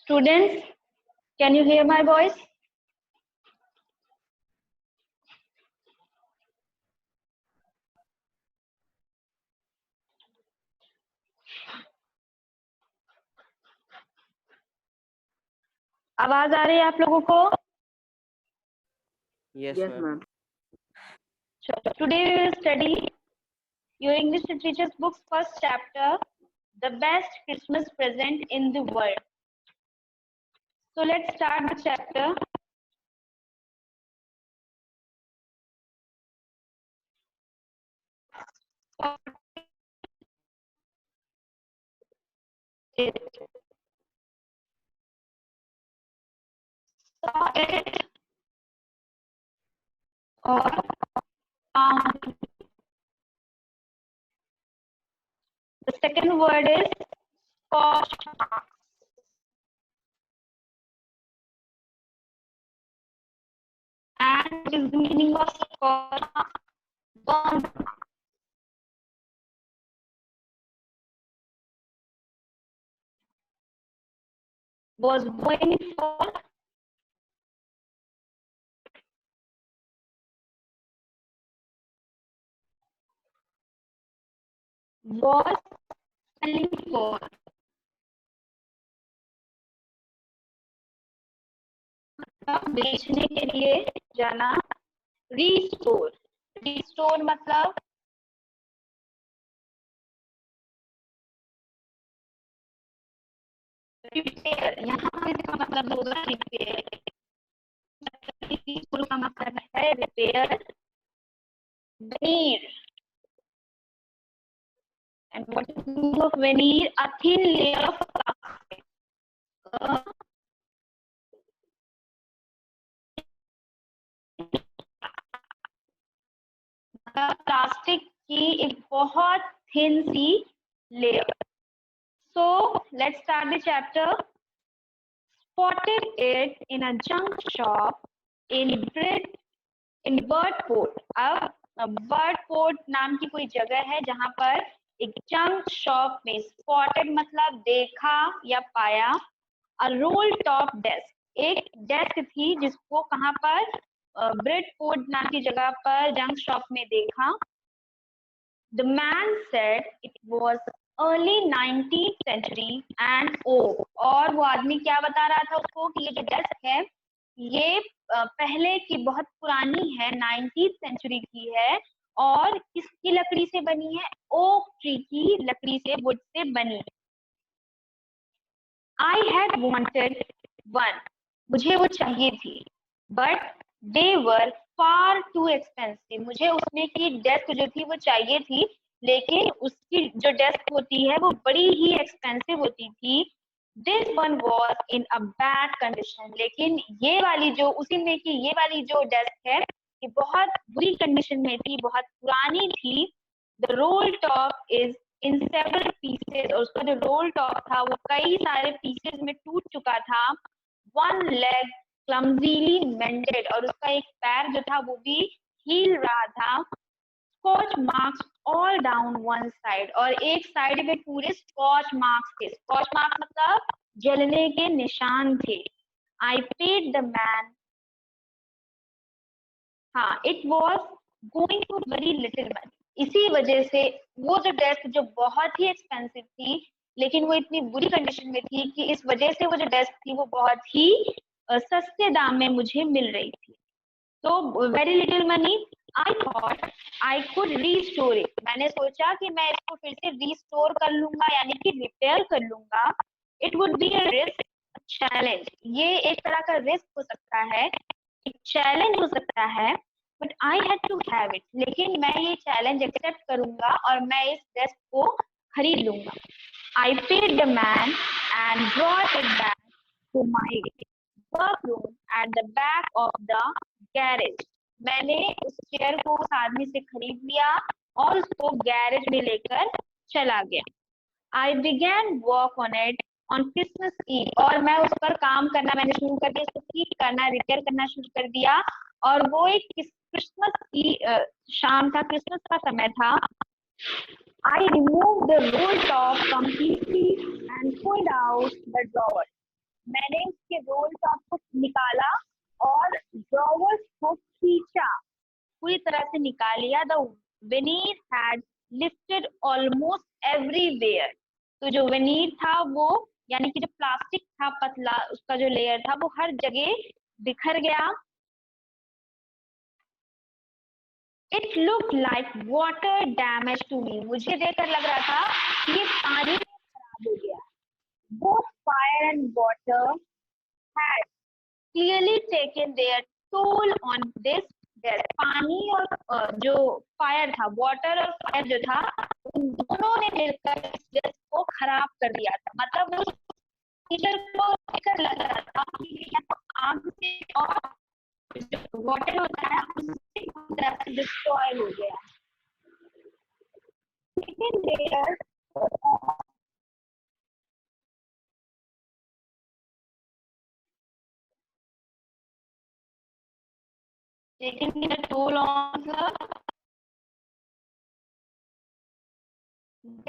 Students, can you hear my voice? आवाज आ रही है आप लोगों को? Yes, ma'am. Today we will study your English Literature's book's first chapter, The Best Christmas Present in the World. So let's start the chapter. Or the second word is Scotch. And what is the meaning of Scotch? Burn. Was going for was selling for बेचने के लिए जाना. Restore. Restore मतलब repair. यहाँ पे इसका मतलब होगा रिपेयर. Restore का मतलब है repair. Veneer. And what is the meaning of veneer? A thin layer of plastic. Plastic की एक बहुत थिन सी layer. So let's start the chapter. Spotted it in a junk shop in Birdport. अब बर्डपोर्ट नाम की कोई जगह है जहां पर एक जंक शॉप में स्पॉटेड मतलब देखा या पाया. A role top desk. एक डेस्क थी जिसको कहां पर ब्रेडपोर्ट नाम की जगह पर जंक शॉप में देखा. The man said it was early 19th century and old. और वो आदमी क्या बता रहा था उसको कि ये जो डेस्क है ये पहले की बहुत पुरानी है, 19th सेंचुरी की है और किसकी लकड़ी से बनी है? ओक ट्री की लकड़ी से, वुड से बनी. I had wanted one. मुझे वो चाहिए थी. But they were far too expensive. मुझे उसमें की डेस्क जो थी वो चाहिए थी, लेकिन उसकी जो डेस्क होती है वो बड़ी ही एक्सपेंसिव होती थी. This one was in a bad condition. लेकिन ये वाली जो उसी में की ये वाली जो डेस्क है ये बहुत बुरी कंडीशन में थी, बहुत पुरानी थी. The roll top is in several pieces. और उसका जो रोल टॉप था वो कई सारे पीसेस में टूट चुका था. One leg clumsily mended. और उसका एक पैर जो था वो भी हिल रहा था. Scotch marks all down one side. और एक साइड में पूरे स्कॉच मार्क्स थे. स्कॉच मार्क्स मतलब जलने के निशान थे. I paid the man. हाँ, it was going for very little money. इसी वजह से वो जो डेस्क जो बहुत ही एक्सपेंसिव थी लेकिन वो इतनी बुरी कंडीशन में थी कि इस वजह से वो जो डेस्क थी वो बहुत ही सस्ते दाम में मुझे मिल रही थी. तो very little money. I thought I could restore it. मैंने सोचा कि मैं इसको फिर से रीस्टोर कर लूंगा यानी कि रिपेयर कर लूंगा. It would be a risk, challenge. ये एक तरह का रिस्क हो सकता है, एक चैलेंज हो सकता है. But I had to have it. लेकिन मैं ये चैलेंज एक्सेप्ट करूंगा और मैं इस डेस्क को खरीद लूंगा. I paid the man and brought it back to my workroom at the back of the garage. मैंने उस चेयर को उस आदमी से खरीद लिया और उसको गैरेज में लेकर चला गया. I began work on it on Christmas eve. और मैं उस पर काम करना मैंने शुरू कर दिया, इसको ठीक करना, रिपेयर करना शुरू कर दिया. और वो एक क्रिसमस की शाम था, क्रिसमस का समय था. I removed the roll top completely and pulled out the drawer. मैंने उसके रोल टॉप को निकाला और ड्रॉवर्स को खींचा, पूरी तरह से निकाल लिया। The veneer had lifted almost everywhere। तो जो veneer था वो, यानी कि जो प्लास्टिक था पतला, उसका जो लेयर था वो हर जगह बिखर गया। It look like water damage to me. मुझे देखकर लग रहा था कि ये पानी में खराब हो गया। Both fire and water had clearly taken their toll on this dress. पानी और जो फायर था, वाटर और फायर जो था, उन दोनों ने मिलकर इस ड्रेस को खराब कर दिया था। मतलब उस टीचर को देखकर लग रहा था कि ये तो आग से और जो वाटर होता है उससे पूरी तरह से डिस्ट्रॉय हो गया। लेकिन they're taking a toll on the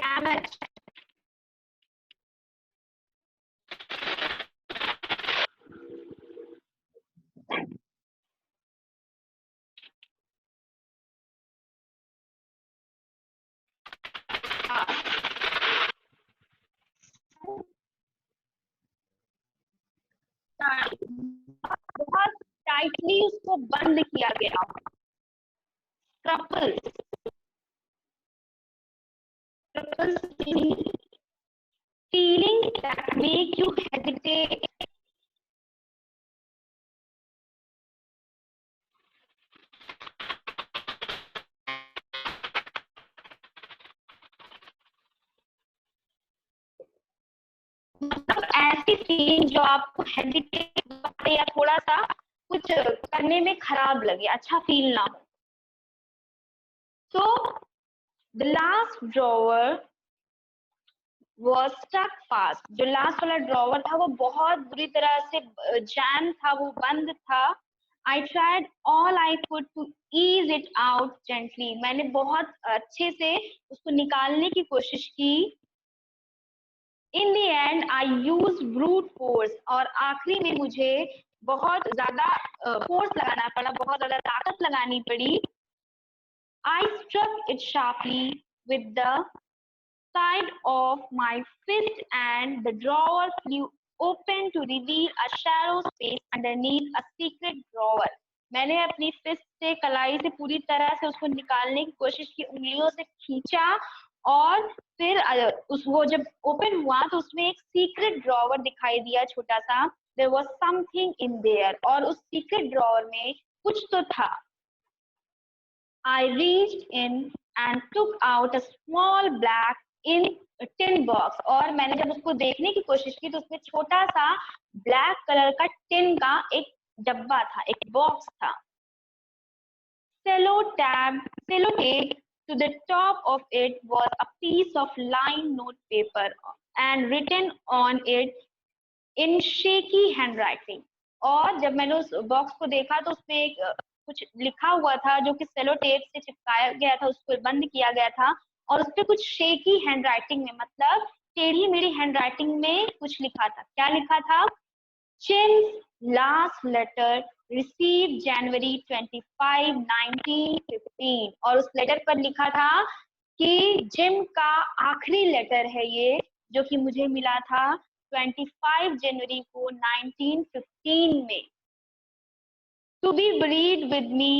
damage। बहुत टाइटली उसको बंद किया गया। Triple feeling that make you hesitate। मतलब ऐसी फीलिंग जो आपको हेजिटेट या थोड़ा सा कुछ करने में खराब लगे, अच्छा फील ना हो। तो the last drawer was stuck fast। जो लास्ट वाला ड्रॉवर था वो बहुत बुरी तरह से जैम था, वो बंद था। I tried all I could to ease it out gently। मैंने बहुत अच्छे से उसको निकालने की कोशिश की। In the end I used brute force। और आखिरी में मुझे बहुत ज्यादा फोर्स लगाना पड़ा, बहुत ज्यादा ताकत लगानी पड़ी। I struck it sharply with the side of my fist and the drawer flew open to reveal a shallow space underneath a secret drawer। मैंने अपनी फिस्ट से, कलाई से पूरी तरह से उसको निकालने की कोशिश की, उंगलियों से खींचा और फिर उस वो जब ओपन हुआ तो उसमें एक सीक्रेट ड्रॉवर दिखाई दिया छोटा सा। There was something in there. और उस सीक्रेट ड्रॉवर में कुछ तो था। I reached in and took out a small black in tin box। और मैंने जब उसको देखने की कोशिश की तो उसमें छोटा सा ब्लैक कलर का टिन का एक डब्बा था, एक बॉक्स था। Sellotape to the top of it was a piece of lined note paper and written on it in shaky handwriting। और जब मैंने उस बॉक्स को देखा तो उसमें एक कुछ लिखा हुआ था जो कि सेलो टेप से चिपकाया गया था, उसको बंद किया गया था। और उसपे कुछ शेकी हैंडराइटिंग में, मतलब टेढ़ी मेढ़ी हैंडराइटिंग में कुछ लिखा था। क्या लिखा था? चिन्स लास्ट लेटर रिसीव जनवरी 25, 1915। और उस लेटर पर लिखा था कि जिम का आखिरी लेटर है ये, जो कि मुझे मिला था 25 जनवरी को 1915 में। To be buried with me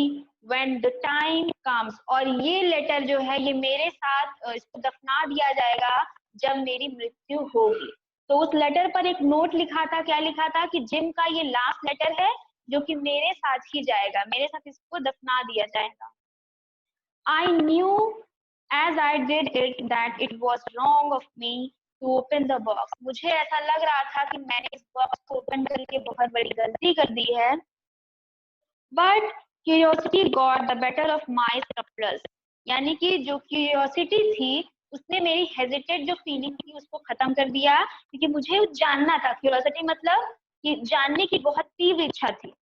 when the time comes। और ये लेटर जो है ये मेरे साथ इसको दफना दिया जाएगा जब मेरी मृत्यु होगी। तो उस लेटर पर एक नोट लिखा था। क्या लिखा था? कि जिम का ये लास्ट लेटर है जो कि मेरे साथ ही जाएगा, मेरे साथ इसको दफना दिया जाएगा। I knew as I did it that it was wrong of me to open the box। मुझे ऐसा लग रहा था कि मैंने इस बॉक्स को ओपन करके बहुत बड़ी गलती कर दी है। But curiosity got the better of my scruples. यानी कि जो क्यूरियोसिटी थी उसने मेरी हेजिटेट जो फीलिंग थी उसको खत्म कर दिया, क्योंकि मुझे जानना था। क्यूरियोसिटी मतलब कि जानने की बहुत तीव्र इच्छा थी।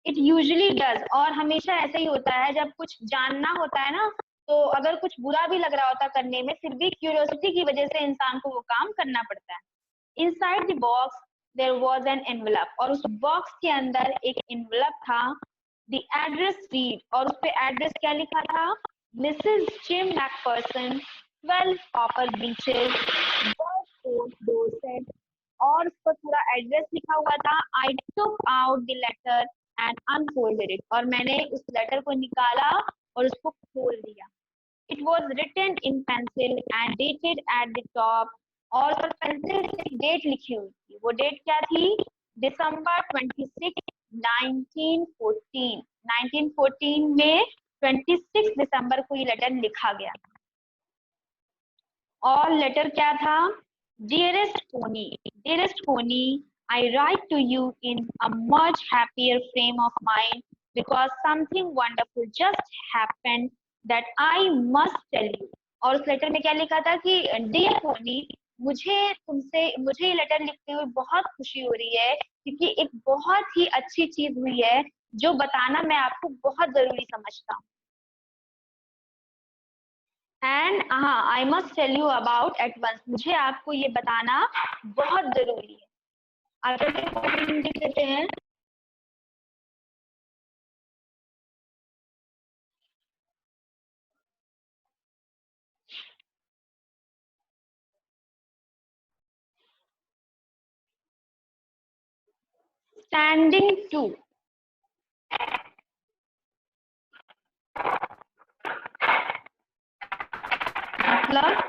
It usually does. और हमेशा ऐसे ही होता है, जब कुछ जानना होता है ना, तो अगर कुछ बुरा भी लग रहा होता करने में, फिर भी क्यूरियोसिटी की वजह से इंसान को वो काम करना पड़ता है। Inside the box there was an envelope, और उस बॉक्स के अंदर एक एनवेलप था। द एड्रेस रीड, और उस पे एड्रेस क्या लिखा था, Mrs Jim McPherson, 12 Copper Beeches, Dorset, और उस पर पूरा एड्रेस लिखा हुआ था। I took out the letter and unfolded it, और मैंने उस लेटर को निकाला और उसको खोल दिया। It was written in pencil and dated at the top, और उस पर पेंसिल से डेट लिखी हुई थी। वो डेट क्या थी, दिसंबर 26, 1914। 1914 में 26 दिसंबर को ये लेटर लिखा गया। और लेटर क्या था, dearest pony, I write to you in a much happier frame of mind because something wonderful just happened that I must tell you। और उस लेटर में क्या लिखा था कि डियर पोनी, मुझे ये लेटर लिखते हुए बहुत खुशी हो रही है, क्योंकि एक बहुत ही अच्छी चीज हुई है जो बताना मैं आपको बहुत जरूरी समझता हूँ। एंड हाँ, I must tell you about at once, मुझे आपको ये बताना बहुत जरूरी है। आगे देख लेते हैं। स्टैंडिंग टू मतलब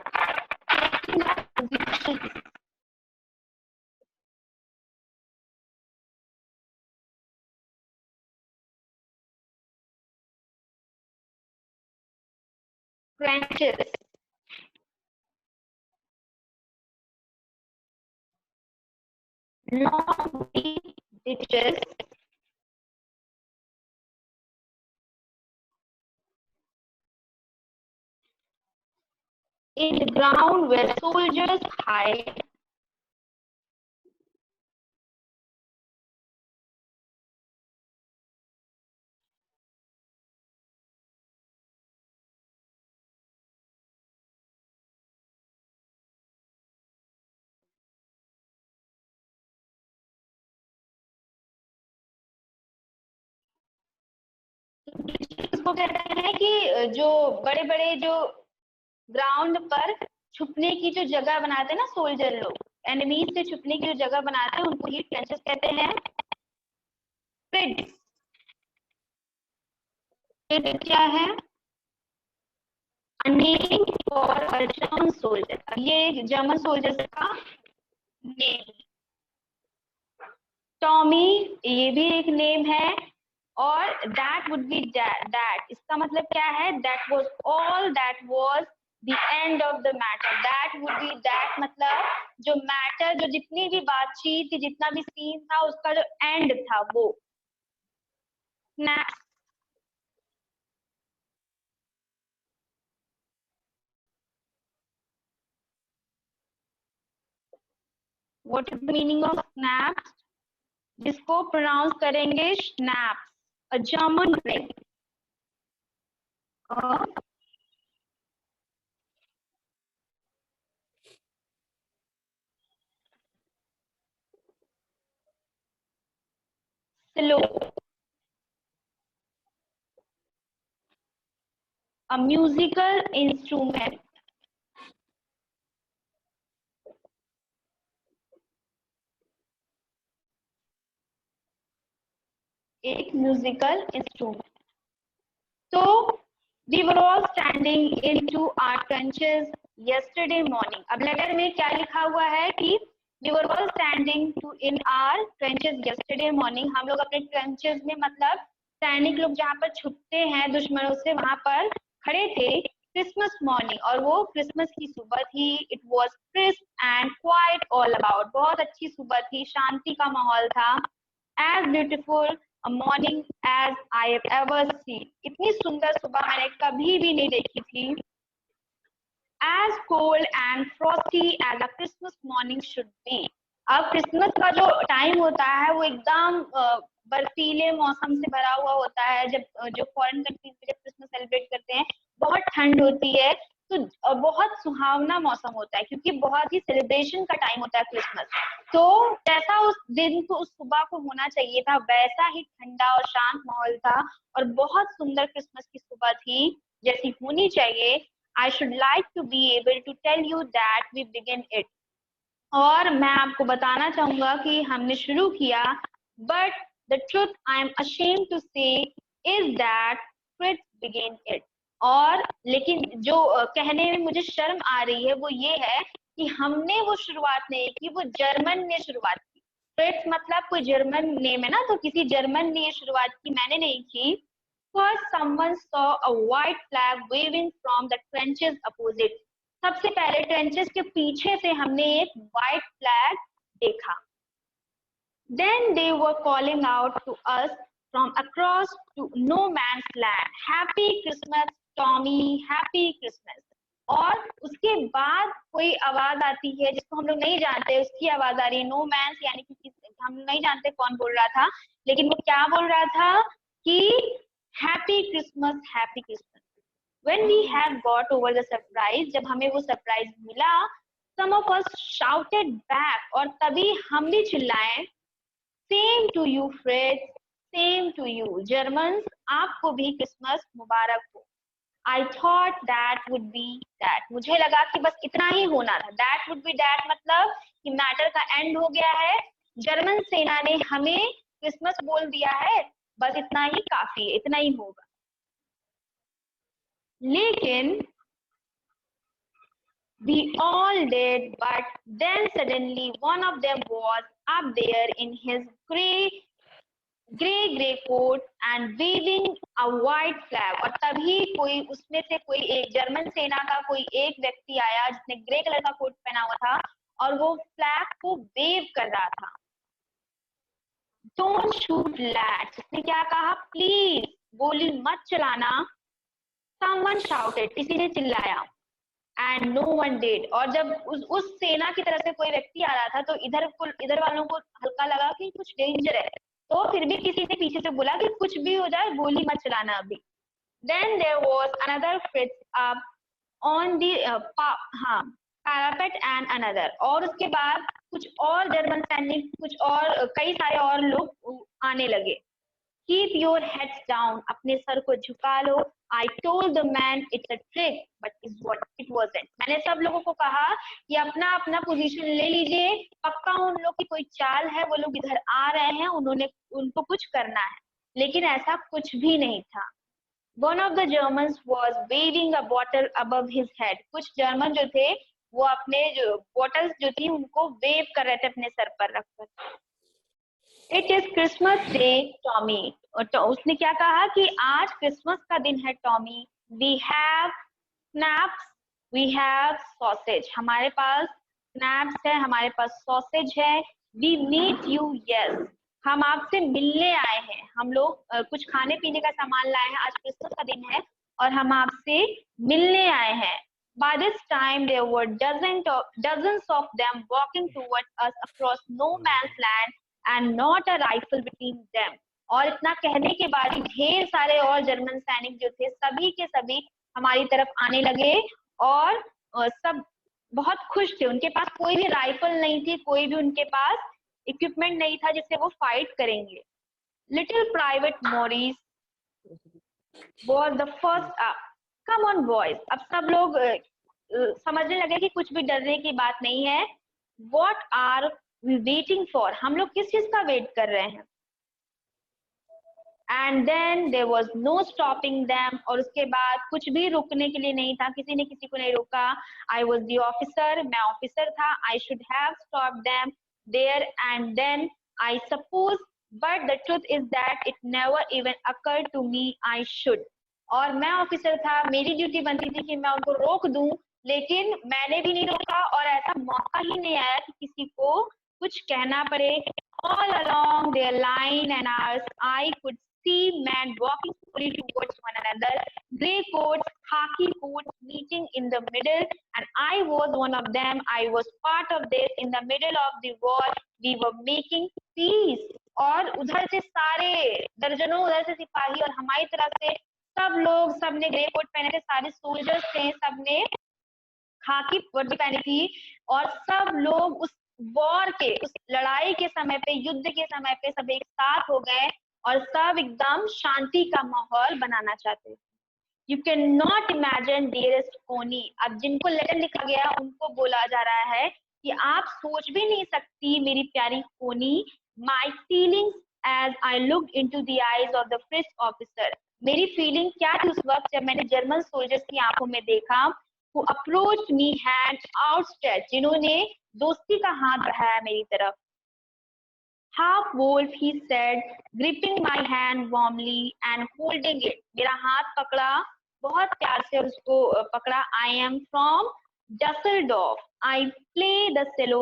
trenches, long deep ditches, in the ground where soldiers hide, इसको कहते हैं कि जो बड़े बड़े जो ग्राउंड पर छुपने की जो जगह बनाते हैं ना सोल्जर लोग, एनिमीज से छुपने की जो जगह बनाते हैं, उनको ही ट्रेंचेस कहते हैं। फिर क्या है, name for a German soldier, ये जर्मन सोल्जर का नेम। टॉमी, ये भी एक नेम है। और दैट वुड बी दैट, इसका मतलब क्या है, that was all, that was the end of the matter. That would be that मतलब जो मैटर, जो जितनी भी बातचीत थी, जितना भी सीन था, उसका जो एंड था वो। Snaps, what is the meaning of snaps, जिसको प्रोनाउंस करेंगे snaps, a German drink, slow, a musical instrument, एक म्यूजिकल इंस्ट्रूमेंट। तो we were all standing into our trenches yesterday morning। अब लेटर में क्या लिखा हुआ है कि we were all standing to in our trenches yesterday morning, हम लोग अपने ट्रेंचेस में मतलब सैनिक लोग जहाँ पर छुपते हैं दुश्मनों से, वहां पर खड़े थे। क्रिसमस मॉर्निंग, और वो क्रिसमस की सुबह थी। It was crisp and quiet all about, बहुत अच्छी सुबह थी, शांति का माहौल था। As beautiful a morning as I have ever seen, इतनी सुंदर सुबह मैंने कभी भी नहीं देखी थी। As cold and frosty as a Christmas morning should be। अब क्रिसमस का जो टाइम होता है वो एकदम बर्फीले मौसम से भरा हुआ होता है। जब जो फॉरेन कंट्रीज में जब क्रिसमस सेलिब्रेट करते हैं, बहुत ठंड होती है, तो बहुत सुहावना मौसम होता है क्योंकि बहुत ही सेलिब्रेशन का टाइम होता है क्रिसमस। तो जैसा उस दिन को उस सुबह को होना चाहिए था वैसा ही ठंडा और शांत माहौल था और बहुत सुंदर क्रिसमस की सुबह थी जैसी होनी चाहिए। I should like to be able to tell you that we begin it. और मैं आपको बताना चाहूंगा कि हमने शुरू किया, but the truth I am ashamed to say is that Chris begin it. और लेकिन जो कहने में मुझे शर्म आ रही है वो ये है कि हमने वो शुरुआत नहीं की, वो जर्मन ने शुरुआत की। फ्रिट्स मतलब कोई जर्मन नेम है ना, तो किसी जर्मन ने ये शुरुआत की, मैंने नहीं की। First, someone saw a white flag waving from the trenches opposite. सबसे पहले ट्रेंचेस के पीछे से हमने एक व्हाइट फ्लैग देखा। Then they were calling out to us from across to no man's land. Happy Christmas, Tommy, Happy Christmas. और उसके बाद कोई आवाज आती है जिसको हम लोग नहीं जानते, उसकी आवाज आ रही है, नो मैंस यानी कि हम नहीं जानते कौन बोल रहा था, लेकिन वो क्या बोल रहा था कि happy Christmas, happy Christmas. When we had got over the surprise, जब हमें वो सरप्राइज मिला, some of us shouted back, और तभी हम भी चिल्लाए, same to you Fritz, same to you Germans, आपको भी क्रिसमस मुबारक हो। I thought that would be that, मुझे लगा कि बस इतना ही होना था। दैट वुड बी दैट मतलब कि मैटर का एंड हो गया है, जर्मन सेना ने हमें क्रिसमस बोल दिया है, बस इतना ही काफी है, इतना ही होगा। लेकिन we all did, but then suddenly one of them was up there in his gray coat and waving a white flag। और तभी कोई उसमें से कोई एक जर्मन सेना का कोई एक व्यक्ति आया जिसने ग्रे कलर का कोट पहना हुआ था और वो फ्लैग को वेव कर रहा था। डोंट शूट लैड्स, उसने क्या कहा, प्लीज गोली मत चलाना। समवन शाउटेड, किसी ने चिल्लाया। एंड नो वन डिड, और जब उस सेना की तरफ से कोई व्यक्ति आ रहा था तो इधर वालों को हल्का लगा कि कुछ डेंजर है, तो फिर भी किसी ने पीछे से बोला कि कुछ भी हो जाए गोली मत चलाना अभी। Then there was another Fritz up on the parapet and another, और उसके बाद कुछ और जर्मन सैनिक, कुछ और कई सारे और लोग आने लगे। Keep your heads down, अपने सर को झुका लो। I told the man it's a trick, but it wasn't. मैंने सब लोगों को कहा कि अपना अपना पोजीशन ले लीजिए, पक्का उन लोग की कोई चाल है, वो लोग इधर आ रहे हैं, उनको कुछ करना है, लेकिन ऐसा कुछ भी नहीं था। One of the Germans was waving a bottle above his head. कुछ जर्मन जो थे वो अपने जो बॉटल्स जो थी उनको वेव कर रहे थे अपने सर पर रखकर। It is Christmas day Tommy, तो उसने क्या कहा कि आज क्रिसमस का दिन है Tommy. We have schnapps, we have sausage, हमारे पास स्नैप्स है, हमारे पास सॉसेज है। वी मीट यू, यस, हम आपसे मिलने आए हैं, हम लोग कुछ खाने पीने का सामान लाए हैं, आज क्रिसमस का दिन है और हम आपसे मिलने आए हैं। By this time there were dozens of them walking towards us across no man's land and not a rifle between them। और इतना कहने के बाद ढेर सारे और जर्मन सैनिक जो थे सभी के सभी हमारी तरफ आने लगे और सब बहुत खुश थे। उनके पास कोई भी राइफल नहीं थी, कोई भी उनके पास इक्विपमेंट नहीं था जिससे वो फाइट करेंगे। Little private Morris was the first up। Come on boys, अब सब लोग समझने लगे कि कुछ भी डरने की बात नहीं है। What are we waiting for? हम लोग किस चीज का वेट कर रहे हैं? And then there was no stopping them, और उसके बाद कुछ भी रुकने के लिए नहीं था, किसी ने किसी को नहीं रोका। I was the officer, मैं ऑफिसर था। I should have stopped them there and then, I suppose, but the truth is that it never even occurred to me I should। और मैं ऑफिसर था, मेरी ड्यूटी बनती थी कि मैं उनको रोक दूं, लेकिन मैंने भी नहीं रोका और ऐसा मौका ही नहीं आया कि किसी को कुछ कहना पड़े। All along their line and ours, I could see men walking slowly towards one another, grey coats, khaki coats meeting in the middle, and I was one of them. I was part of this। In the middle of the war, we were making peace। और उधर से सारे दर्जनों उधर से सिपाही और हमारी तरफ से सबने ग्रे कोट पहने थे, सारे सोल्जर्स थे, सबने खाकी वर्दी पहनी थी, और सब लोग उस वॉर के, उस लड़ाई के समय पे, युद्ध के समय पे सब एक साथ हो गए और सब एकदम शांति का माहौल बनाना चाहते थे। You can not imagine dearest कोनी, अब जिनको लेटर लिखा गया उनको बोला जा रहा है कि आप सोच भी नहीं सकती मेरी प्यारी Connie, my feelings as I look into the eyes of the French officer, मेरी फीलिंग क्या थी उस वक्त जब मैंने जर्मन सोल्जर्स की आंखों में देखा, who approached me hand outstretched, जिन्होंने दोस्ती का हाथ बढ़ाया मेरी तरफ। Half wolf, he said, gripping my hand warmly and holding it. मेरा हाथ पकड़ा बहुत प्यार से और उसको पकड़ा। I am from Dusseldorf. I play the cello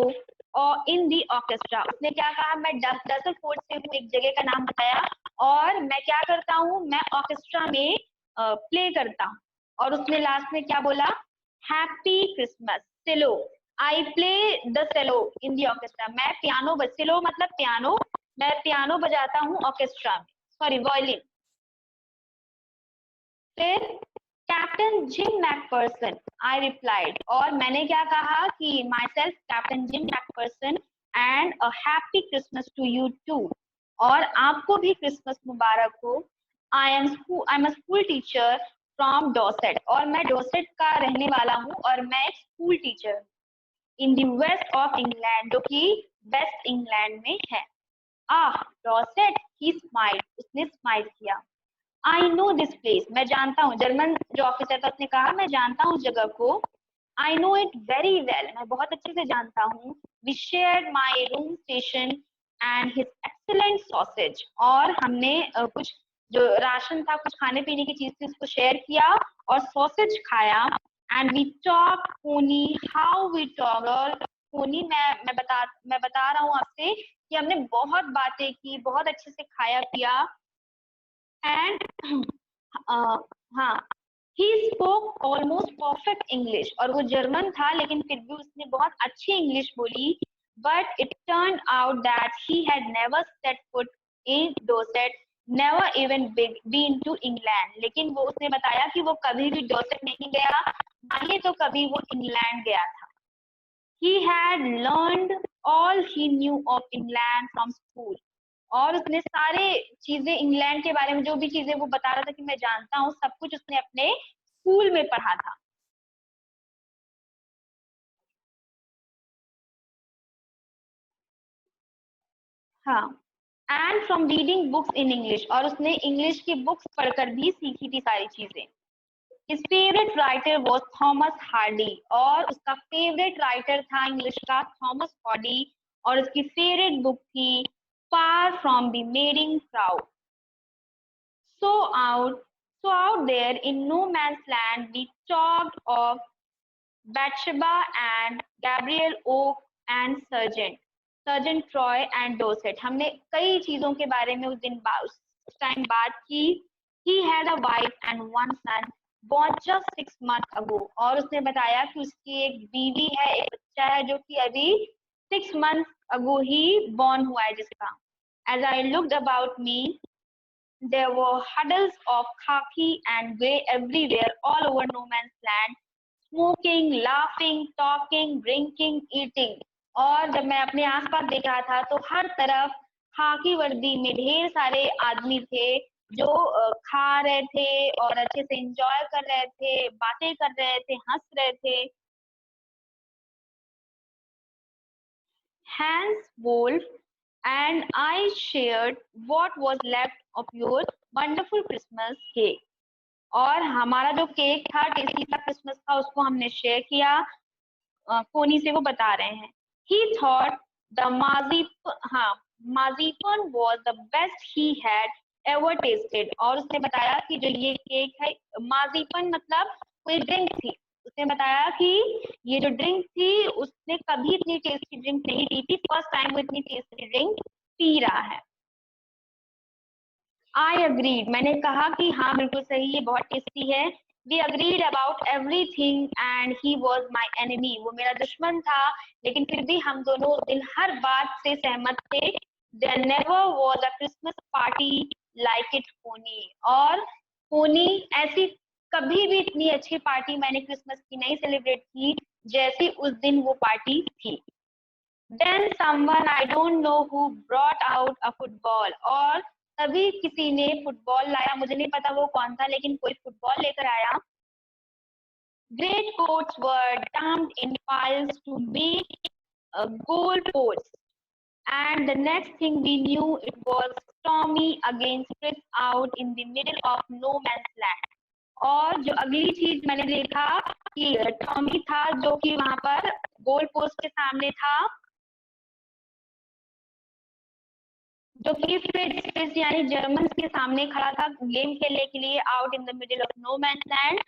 or in the orchestra. उसने क्या कहा, मैं डसलफोर्ड से हूँ, एक जगह का नाम बताया, और मैं क्या करता हूँ, मैं ऑर्केस्ट्रा में प्ले करता हूँ। और उसने लास्ट में क्या बोला, happy Christmas cello, I play the cello in the orchestra, मैं पियानो सेलो मतलब पियानो, मैं पियानो बजाता हूँ ऑर्केस्ट्रा में, सॉरी वायलिन। फिर captain Jim McPherson, I replied, और मैंने क्या कहा कि myself captain Jim McPherson and a happy Christmas to you too, और आपको भी क्रिसमस मुबारक हो। I am a school teacher from Dorset, और मैं डॉसेट का रहने वाला हूँ और मैं एक स्कूल टीचर हूँ in the west of England, जो कि वेस्ट इंग्लैंड में है। आह डॉसेट, ही स्माइल्ड, उसने स्माइल किया। आई नो दिस प्लेस, मैं जानता हूँ, जर्मन जो ऑफिसर था उसने कहा मैं जानता हूँ जगह को। I know it very well, मैं बहुत अच्छे से जानता हूँ। We shared my room station and his excellent sausage, और हमने कुछ जो राशन था, कुछ खाने पीने की चीज थी, उसको शेयर किया और सॉसेज खाया। And we talk Connie, how we talk, और पोनी मैं बता रहा हूँ आपसे कि हमने बहुत बातें की, बहुत अच्छे से खाया पिया। एंड हाँ, he spoke almost perfect English, और वो जर्मन था लेकिन फिर भी उसने बहुत अच्छी इंग्लिश बोली। But it turn out that he had never set foot in Dorset, never even been to England, लेकिन वो उसने बताया कि वो कभी भी डोसेट नहीं गया, ना ही तो कभी वो इंग्लैंड गया था। He had learned all he knew of England from school, और उसने सारे चीजें इंग्लैंड के बारे में, जो भी चीजें वो बता रहा था कि मैं जानता हूँ, सब कुछ उसने अपने स्कूल में पढ़ा था। हाँ, and from reading books in English, और उसने इंग्लिश की बुक्स पढ़कर भी सीखी थी सारी चीजें। His favorite writer was Thomas Hardy, और उसका फेवरेट राइटर था इंग्लिश का थॉमस हार्डी, और उसकी फेवरेट बुक थी far from the madding crowd. So out, so out there in no man's land, we talked of Bathsheba and Gabriel Oak and Sergeant Troy and Dorset. हमने कई चीजों के बारे में उस टाइम बात की। He had a wife and one son born just 6 months ago, और उसने बताया कि उसकी एक बीवी है, एक बच्चा है जो कि अभी 6 months ago ही born हुआ है जिसका। As I looked about me, there were huddles of khaki and grey everywhere, all over no man's land, smoking, laughing, talking, drinking, eating. और जब मैं अपने आसपास देख रहा था तो हर तरफ खाकी वर्दी में ढेर सारे आदमी थे जो खा रहे थे और अच्छे से एंजॉय कर रहे थे, बातें कर रहे थे, हंस रहे थे। Hans Wolf and I shared what was left of your wonderful Christmas cake. और हमारा जो केक था, टेस्टी सा क्रिसमस का, उसको हमने शेयर किया। कोनी से वो बता रहे हैं। He thought the marzipan was the best he had ever tasted, और उसने बताया कि जो ये केक है, मार्जिपन मतलब कोई ड्रिंक थी, उसने बताया कि ये जो ड्रिंक थी उसने कभी इतनी टेस्टी ड्रिंक नहीं पी थी, फर्स्ट टाइम वो इतनी टेस्टी ड्रिंक पी रहा है। आई अग्रीड, मैंने कहा कि हाँ बिल्कुल सही, ये बहुत टेस्टी है। We agreed about everything and he was my enemy, वो मेरा दुश्मन था लेकिन फिर भी हम दोनों उस दिन हर बात से सहमत थे। There never was a Christmas party like it Connie, और कोनी ऐसी कभी भी इतनी अच्छी पार्टी मैंने क्रिसमस की नहीं सेलिब्रेट की जैसी उस दिन वो पार्टी थी। Then someone I don't know who brought out a football और तभी किसी ने फुटबॉल लाया, मुझे नहीं पता वो कौन था लेकिन कोई फुटबॉल लेकर आया। Great coats were dumped in piles to make goal posts and the next thing we knew it was stormy against spread out in the middle of no man's land। और जो अगली चीज मैंने देखा कि टॉमी था जो कि वहां पर गोल पोस्ट के सामने था, जो कि फ्रिट्ज यानी जर्मन के सामने खड़ा था गेम खेलने के लिए out in the middle of no man's land.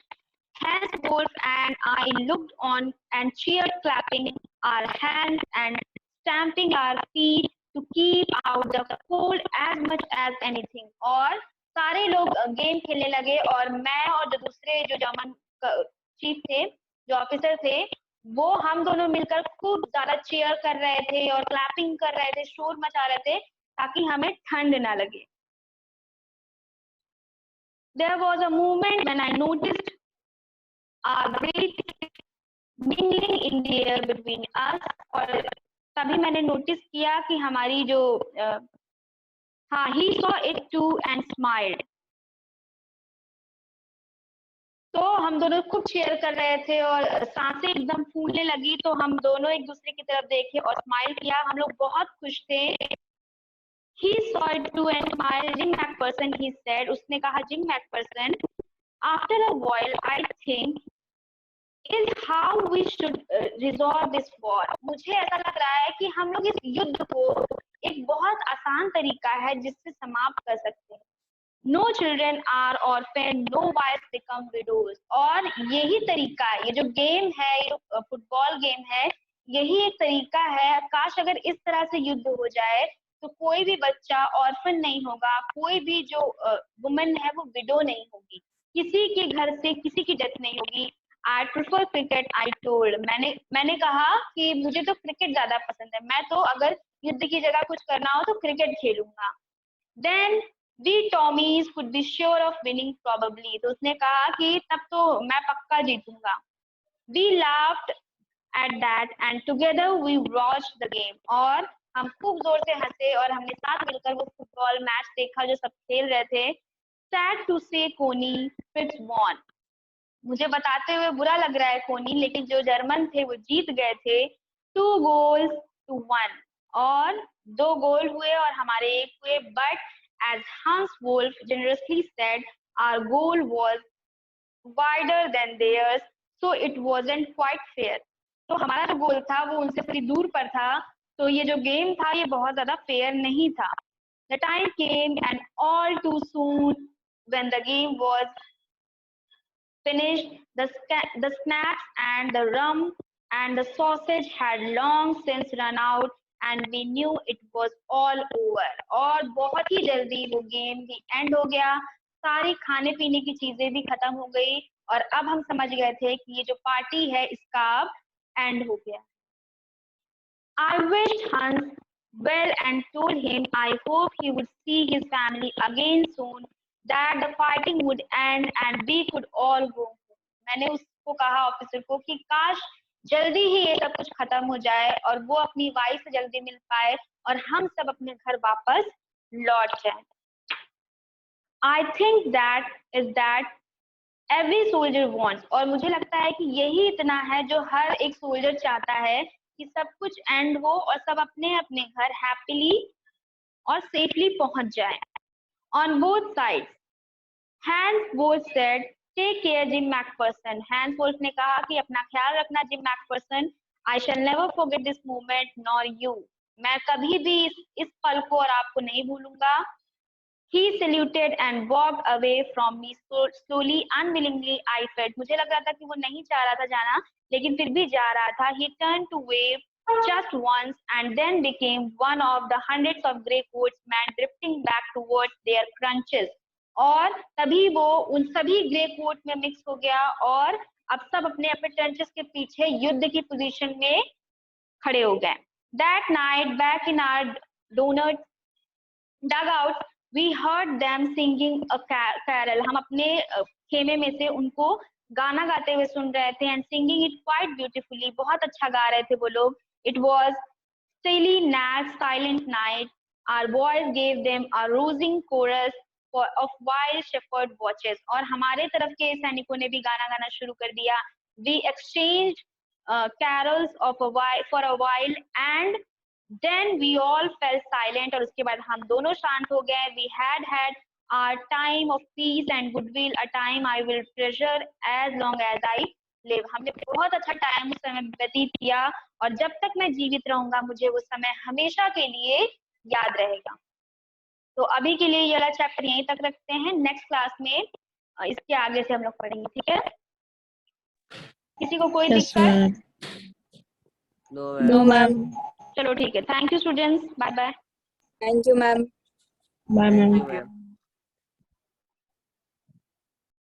Hans Wolf and I looked on and cheered, clapping our hands and stamping our feet to keep out the cold as much as anything। और सारे लोग game खेलने लगे और मैं और जो दूसरे जो जर्मन चीफ थे, जो ऑफिसर थे, वो हम दोनों मिलकर खूब ज्यादा चीयर कर रहे थे और क्लैपिंग कर रहे थे, शोर मचा रहे थे ताकि हमें ठंड ना लगे। There was a moment when I noticed a great mingling in the air between us और तभी मैंने नोटिस किया कि हमारी जो हाँ, he saw it too and smiled। तो हम दोनों खूब चीयर कर रहे थे और सांसें एकदम फूलने लगी तो हम दोनों एक दूसरे की तरफ देखे और स्माइल किया, हम लोग बहुत खुश थे। He saw it too and smiled। Jim McPherson, he said, उसने कहा gym McPherson, after a while I think is how we should resolve this war। मुझे ऐसा लग रहा है कि हम लोग इस युद्ध को एक बहुत आसान तरीका है जिससे समाप्त कर सकते हैं। No children are orphaned, no wives become widows। और यही तरीका है, ये जो गेम है, ये फुटबॉल गेम है, यही एक तरीका है। काश अगर इस तरह से युद्ध हो जाए तो कोई भी बच्चा ऑर्फन नहीं होगा, कोई भी जो वुमन है वो विडो नहीं होगी, किसी के घर से किसी की डेथ नहीं होगी। I prefer cricket, I told. मैंने कहा कि मुझे तो क्रिकेट ज्यादा पसंद है, मैं तो अगर युद्ध की जगह कुछ करना हो तो क्रिकेट खेलूंगा। Then we Tommies could be sure of winning probably. तो उसने कहा कि तब तो मैं पक्का जीतूंगा। We laughed at that and together we watched the game. और हम खूब जोर से हंसे और हमने साथ मिलकर वो फुटबॉल मैच देखा जो सब खेल रहे थे। सैड टू से कोनी फ्रिट्ज वॉन। मुझे बताते हुए बुरा लग रहा है कोनी, लेकिन जो जर्मन थे वो जीत गए थे 2-1। और 2 गोल हुए और हमारे 1 हुए। बट एज हंस wolf generously said, our goal was wider than theirs, so it wasn't quite fair। तो हमारा जो गोल था वो उनसे थोड़ी दूर पर था, तो ये जो गेम था ये बहुत ज्यादा फेयर नहीं था। The time came and all too soon when the game was finished, the snacks and the rum and the sausage had long since run out and we knew it was all over। और बहुत ही जल्दी वो game भी and हो गया, सारी खाने पीने की चीजें भी खत्म हो गई और अब हम समझ गए थे कि ये जो पार्टी है इसका अब एंड हो गया। I wished Hans well and told him I hope he would see his family again soon, that the fighting would end and we could all go home। मैंने उसको कहा ऑफिसर को कि काश जल्दी ही ये सब कुछ खत्म हो जाए और वो अपनी वाइफ से जल्दी मिल पाए और हम सब अपने घर वापस लौट जाए। I think that is that every soldier wants। और मुझे लगता है कि यही इतना है जो हर एक सोल्जर चाहता है कि सब कुछ एंड हो और सब अपने अपने घर हैप्पीली और सेफली पहुंच जाए। On both sides Hans Wolf said, take care Jim McPherson. Hans Wolf ने कहा कि अपना ख्याल रखना Jim McPherson. I shall never forget this moment nor you. मैं कभी भी इस पल को और आपको नहीं भूलूंगा। He saluted and walked away from me slowly, unwillingly I felt। मुझे लग रहा था कि वो नहीं चाह रहा था जाना, लेकिन फिर भी जा रहा था। He turned to wave just once and then became one of the hundreds of grey coats men drifting back towards their crunches। और तभी वो उन सभी ग्रे कोट में मिक्स हो गया और अब सब अपने अपने ट्रंचेस के पीछे युद्ध की पोजीशन में खड़े हो गए। That night back in our donut dugouts We heard them singing a carol. हम अपने खेमे में से उनको गाना गाते हुए सुन रहे थे, and singing it quite beautifully. बहुत अच्छा गा रहे थे वो लोग. It was stilly night, silent night. Our boys gave them a rousing chorus of wild shepherd watches. और हमारे तरफ के सैनिकों ने भी गाना गाना शुरू कर दिया. We exchanged carols for a while, and then we all fell silent. और उसके बाद हम दोनों शांत हो गए. We had our time of peace and goodwill, a time I will treasure as long as I live. हमने बहुत अच्छा टाइम उस समय व्यतीत किया, और जब तक मैं जीवित रहूंगा मुझे वो समय हमेशा के लिए याद रहेगा. तो अभी के लिए ये वाला चैप्टर यहीं तक रखते हैं. नेक्स्ट क्लास में इसके आगे से हम लोग पढ़ेंगे. ठीक है? किसी को कोई दिक्कत? No ma'am. चलो ठीक है. Thank you students. Bye bye. Thank you ma'am. Bye ma'am.